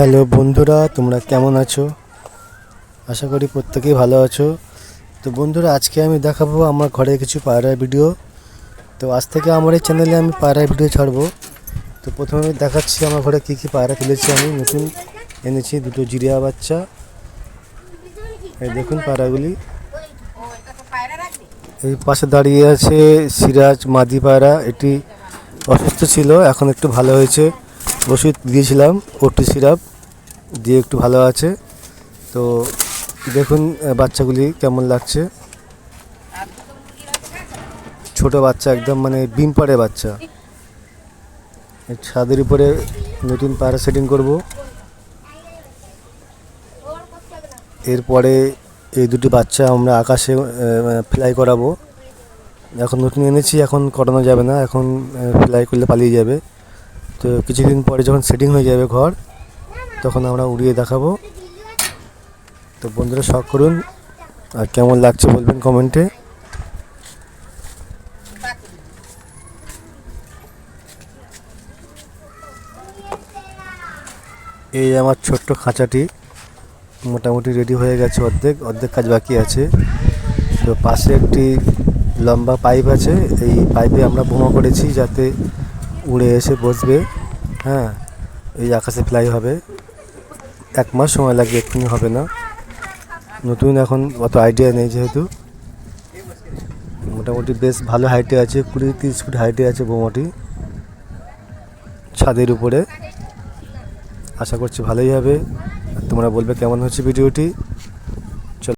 Hello বন্ধুরা, তোমরা কেমন আছো? আশা করি প্রত্যেকেই ভালো আছো। তো বন্ধুরা, আজকে আমি দেখাবো আমার ঘরে কিছু পায়রার ভিডিও। তো আজ থেকে আমার এই চ্যানেলে আমি পায়রার ভিডিও ছাড়বো। তো প্রথমে আমি দেখাচ্ছি আমার ঘরে কী কী পায়রা তুলেছি। আমি নতুন এনেছি দুটো জিরিয়া বাচ্চা। এই দেখুন পায়রাগুলি। এই পাশে দাঁড়িয়ে আছে সিরাজ মাদি পায়রা। এটি অসুস্থ ছিল, এখন একটু ভালো হয়েছে। ওষুধ দিয়েছিলাম, ওটি সিরাপ দিয়ে একটু ভালো আছে। তো দেখুন বাচ্চাগুলি কেমন লাগছে। ছোট বাচ্চা, একদম মানে ডিম পাড়ে বাচ্চা। ছাদের উপরে নতুন পায়রা সেটিং করব। এরপরে এই দুটি বাচ্চা আমরা আকাশে ফ্লাই করাবো। এখন নতুন এনেছি, এখন করানো যাবে না, এখন ফ্লাই করলে পালিয়ে যাবে। তো কিছুদিন পরে যখন সেটিং হয়ে যাবে ঘর, তখন আমরা উড়িয়ে দেখাবো। তো বন্ধুরা শখ করুন, আর কেমন লাগছে বলবেন কমেন্টে। এই আমার ছোট্ট খাঁচাটি মোটামুটি রেডি হয়ে গেছে, অর্ধেক অর্ধেক কাজ বাকি আছে। তো পাশে একটি লম্বা পাইপ আছে, এই পাইপে আমরা বোমা করেছি যাতে উড়ে এসে বসবে। হ্যাঁ, এই আকাশে ফ্লাই হবে। 1 মাস সময় লাগবে, এক্ষুনি হবে না। নতুন, এখন অত আইডিয়া নেই যেহেতু। মোটামুটি বেশ ভালো হাইটে আছে, 20-30 ফুট হাইটে আছে বোমাটি ছাদের উপরে। আশা করছি ভালোই হবে। তোমরা বলবে কেমন হচ্ছে ভিডিওটি।